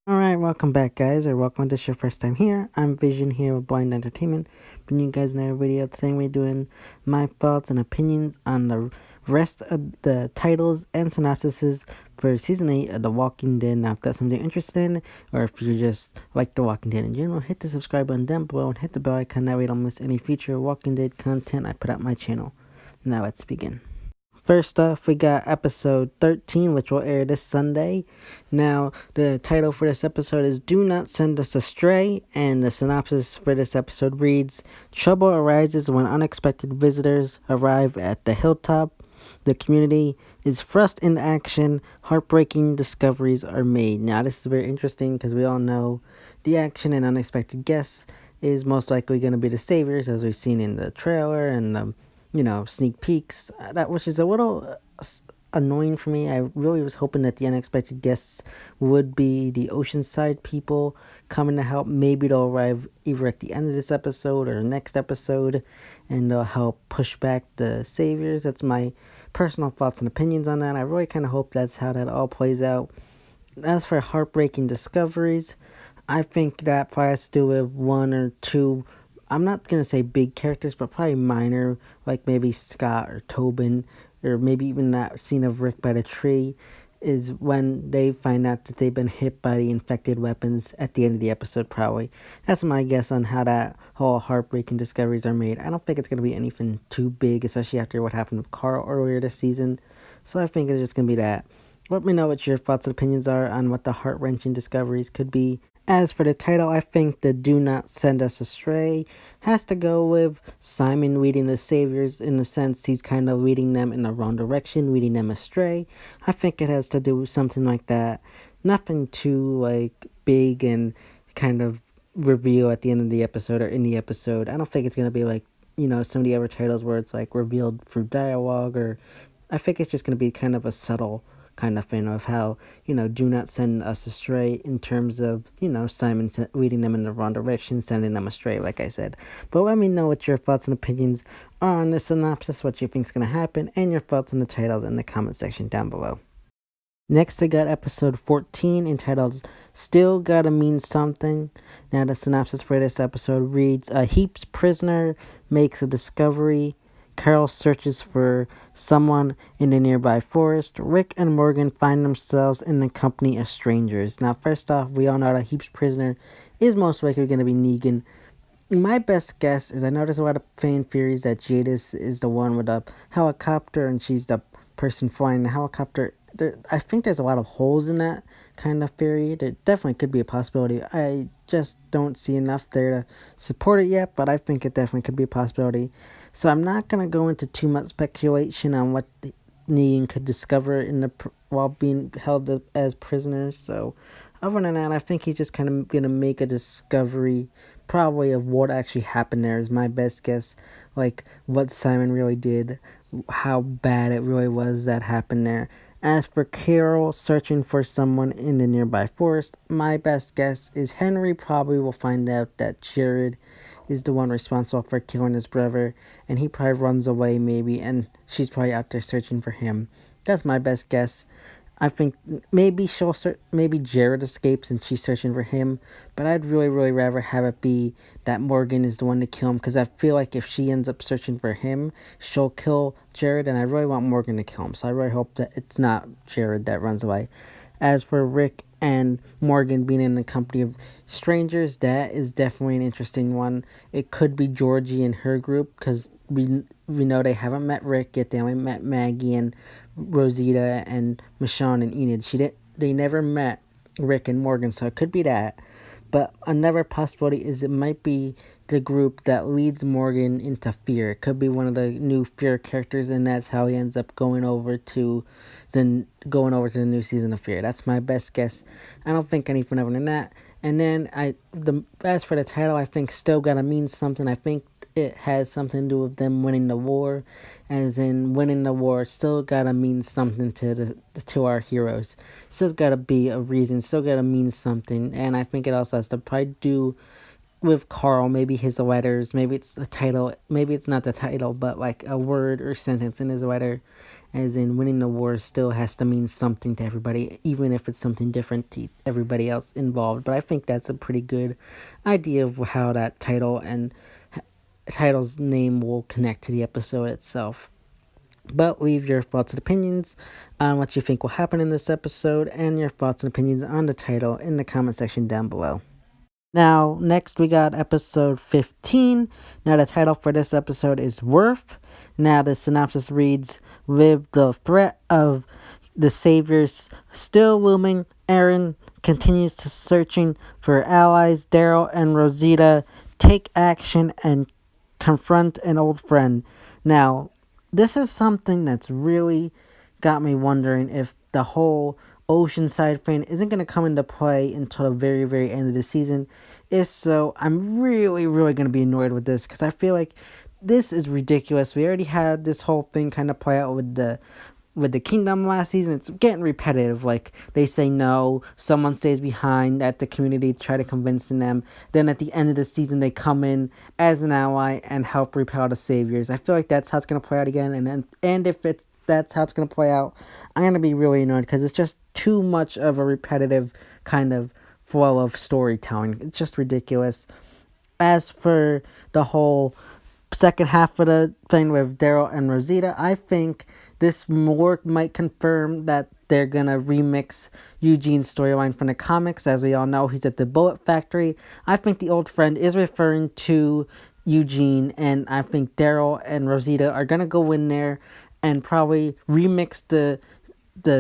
Alright, welcome back guys, or welcome if this is your first time here. I'm Vision here with Blind Entertainment, bringing you guys another video. Today we're doing my thoughts and opinions on the rest of the titles and synopsises for Season 8 of The Walking Dead. Now if that's something you're interested in, or if you just like The Walking Dead in general, hit the subscribe button down below and hit the bell icon, that way you don't miss any future Walking Dead content I put out my channel. Now let's begin. First off, we got episode 13, which will air this Sunday. Now, the title for this episode is Do Not Send Us Astray, and the synopsis for this episode reads, Trouble arises when unexpected visitors arrive at the hilltop. The community is thrust into action. Heartbreaking discoveries are made. Now, this is very interesting because we all know the action and unexpected guests is most likely going to be the saviors, as we've seen in the trailer and sneak peeks, which is a little annoying for me. I really was hoping that the unexpected guests would be the Oceanside people coming to help. Maybe they'll arrive either at the end of this episode or next episode, and they'll help push back the saviors. That's my personal thoughts and opinions on that. I really kind of hope that's how that all plays out. As for heartbreaking discoveries, I think that probably has to do with one or two, I'm not going to say big characters, but probably minor, like maybe Scott or Tobin, or maybe even that scene of Rick by the tree, is when they find out that they've been hit by the infected weapons at the end of the episode, probably. That's my guess on how that whole heartbreaking discoveries are made. I don't think it's going to be anything too big, especially after what happened with Carl earlier this season. So I think it's just going to be that. Let me know what your thoughts and opinions are on what the heart-wrenching discoveries could be. As for the title, I think the Do Not Send Us Astray has to go with Simon leading the saviors, in the sense he's kind of leading them in the wrong direction, leading them astray. I think it has to do with something like that. Nothing too big and kind of reveal at the end of the episode or in the episode. I don't think it's going to be some of the other titles where it's revealed through dialogue, or I think it's just going to be kind of a subtle kind of thing of how, do not send us astray in terms of, Simon leading them in the wrong direction, sending them astray, like I said. But let me know what your thoughts and opinions are on the synopsis, what you think is going to happen, and your thoughts on the titles in the comment section down below. Next, we got episode 14, entitled Still Gotta Mean Something. Now, the synopsis for this episode reads, A Heaps prisoner makes a discovery. Carol searches for someone in the nearby forest. Rick and Morgan find themselves in the company of strangers. Now, first off, we all know that Heap's prisoner is most likely going to be Negan. My best guess is, I know there's a lot of fan theories that Jadis is the one with a helicopter and she's the person flying the helicopter. I think there's a lot of holes in that kind of theory. There definitely could be a possibility. I just don't see enough there to support it yet, but I think it definitely could be a possibility. So I'm not going to go into too much speculation on what Negan could discover while being held as prisoners. So other than that, I think he's just kind of going to make a discovery probably of what actually happened there is my best guess. Like what Simon really did, how bad it really was that happened there. As for Carol searching for someone in the nearby forest, my best guess is Henry probably will find out that Jared is the one responsible for killing his brother, and he probably runs away maybe, and she's probably out there searching for him. That's my best guess. I think maybe maybe Jared escapes and she's searching for him, but I'd really, really rather have it be that Morgan is the one to kill him, because I feel like if she ends up searching for him, she'll kill Jared, and I really want Morgan to kill him, so I really hope that it's not Jared that runs away. As for Rick and Morgan being in the company of strangers, that is definitely an interesting one. It could be Georgie and her group, because we know they haven't met Rick yet. They only met Maggie and Rosita and Michonne and Enid. They never met Rick and Morgan, so it could be that. But another possibility is it might be the group that leads Morgan into fear. It could be one of the new fear characters, and that's how he ends up going over to the new season of Fear. That's my best guess. I don't think anything other than that. And then as for the title, I think Still Gotta Mean Something. I think it has something to do with them winning the war, as in winning the war still gotta mean something to our heroes. Still gotta be a reason, still gotta mean something, and I think it also has to probably do with Carl, maybe his letters, maybe it's the title, maybe it's not the title, but like a word or sentence in his letter, as in winning the war still has to mean something to everybody, even if it's something different to everybody else involved. But I think that's a pretty good idea of how that title's name will connect to the episode itself. But leave your thoughts and opinions on what you think will happen in this episode and your thoughts and opinions on the title in the comment section down below. Now, next we got episode 15. Now, the title for this episode is Worth. Now, the synopsis reads, with the threat of the saviors still looming, Aaron continues to searching for allies. Daryl and Rosita take action and confront an old friend. Now, this is something that's really got me wondering if the whole Oceanside thing isn't going to come into play until the very, very end of the season. If so, I'm really, really going to be annoyed with this because I feel like this is ridiculous. We already had this whole thing kind of play out with the kingdom last season. It's getting repetitive. Like, they say no, someone stays behind at the community to try to convince them. Then at the end of the season, they come in as an ally and help repel the saviors. I feel like that's how it's going to play out again. And if that's how it's going to play out, I'm going to be really annoyed because it's just too much of a repetitive kind of flow of storytelling. It's just ridiculous. As for the whole second half of the thing with Daryl and Rosita, I think this more might confirm that they're going to remix Eugene's storyline from the comics. As we all know, he's at the Bullet Factory. I think the old friend is referring to Eugene, and I think Daryl and Rosita are going to go in there and probably remix the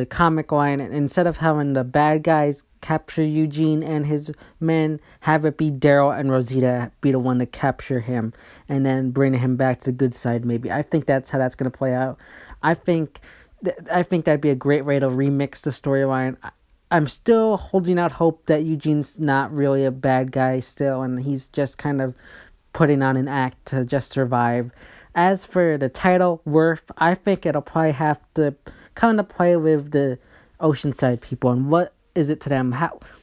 comic line, and instead of having the bad guys capture Eugene and his men, have it be Daryl and Rosita be the one to capture him and then bring him back to the good side. Maybe I think that's how that's going to play out. I think that'd be a great way to remix the storyline. I'm still holding out hope that Eugene's not really a bad guy still, and he's just kind of putting on an act to just survive. As for the title, Worth, I think it'll probably have to come into play with the Oceanside people and what is it to them?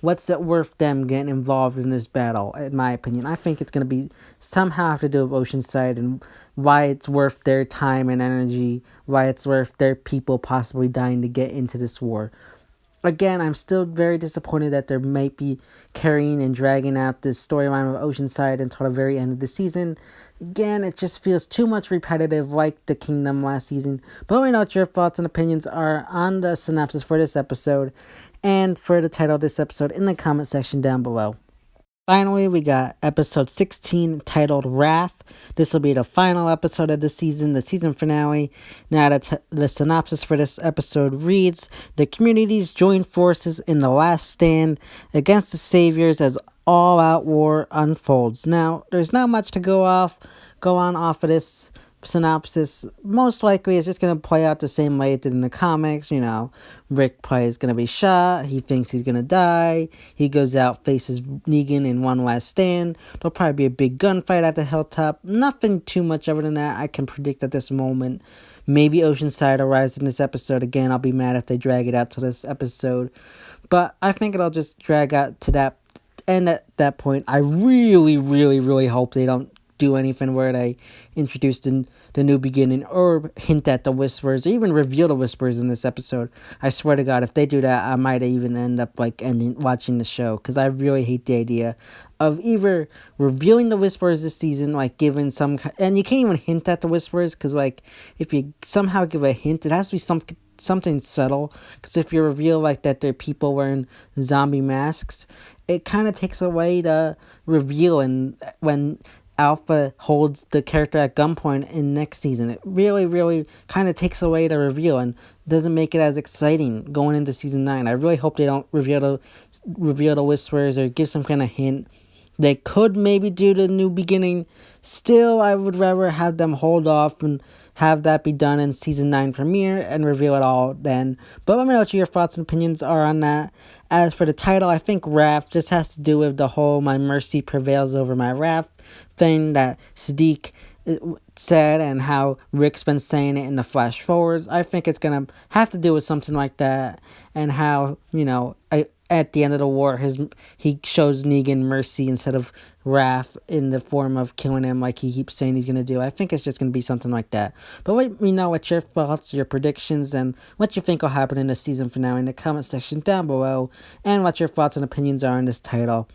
What's it worth them getting involved in this battle, in my opinion? I think it's going to be somehow have to do with Oceanside and why it's worth their time and energy, why it's worth their people possibly dying to get into this war. Again, I'm still very disappointed that there might be carrying and dragging out this storyline of Oceanside until the very end of the season. Again, it just feels too much repetitive like the Kingdom last season. But let me know what your thoughts and opinions are on the synopsis for this episode and for the title of this episode in the comment section down below. Finally, we got episode 16 titled Wrath. This will be the final episode of the season finale. Now, the synopsis for this episode reads, the communities join forces in the last stand against the saviors as all-out war unfolds. Now, there's not much to go on off of this synopsis. Most likely it's just going to play out the same way it did in the comics. You know, Rick probably is going to be shot. He thinks he's going to die. He goes out, faces Negan in one last stand. There'll probably be a big gunfight at the hilltop. Nothing too much other than that I can predict at this moment. Maybe Oceanside will rise in this episode again. I'll be mad if they drag it out to this episode. But I think it'll just drag out to that. And at that point, I really, really, really hope they don't do anything where they introduce the new beginning or hint at the whispers or even reveal the whispers in this episode. I swear to God, if they do that, I might even end up watching the show, because I really hate the idea of either revealing the whispers this season, like giving some, and you can't even hint at the whispers, because like if you somehow give a hint, it has to be something subtle, because if you reveal like that they're people wearing zombie masks, it kind of takes away the reveal. And when Alpha holds the character at gunpoint in next season, it really, really kind of takes away the reveal and doesn't make it as exciting going into season 9. I really hope they don't reveal the whispers or give some kind of hint. They could maybe do the new beginning. Still, I would rather have them hold off and have that be done in season 9 premiere and reveal it all then. But let me know what your thoughts and opinions are on that. As for the title, I think Wrath just has to do with the whole my mercy prevails over my wrath thing that Sadiq said, and how Rick's been saying it in the flash forwards. I think it's going to have to do with something like that, and how, you know, at the end of the war, he shows Negan mercy instead of wrath in the form of killing him like he keeps saying he's going to do. I think it's just going to be something like that. But let me know what your thoughts, your predictions, and what you think will happen in the season finale in the comment section down below, and what your thoughts and opinions are on this title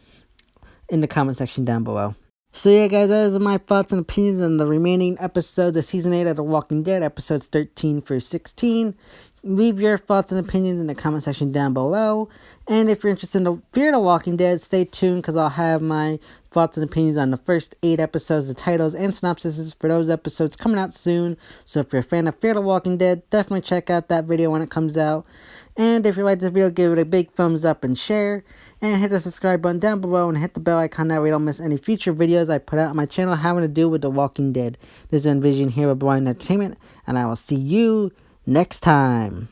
in the comment section down below. So yeah, guys, those are my thoughts and opinions on the remaining episodes of Season 8 of The Walking Dead, episodes 13 through 16. Leave your thoughts and opinions in the comment section down below. And if you're interested in Fear the Walking Dead, stay tuned because I'll have my thoughts and opinions on the first 8 episodes, the titles and synopsises for those episodes coming out soon. So if you're a fan of Fear the Walking Dead, definitely check out that video when it comes out. And if you like this video, give it a big thumbs up and share. And hit the subscribe button down below and hit the bell icon that way you don't miss any future videos I put out on my channel having to do with The Walking Dead. This is Vision here with Blind Entertainment, and I will see you next time.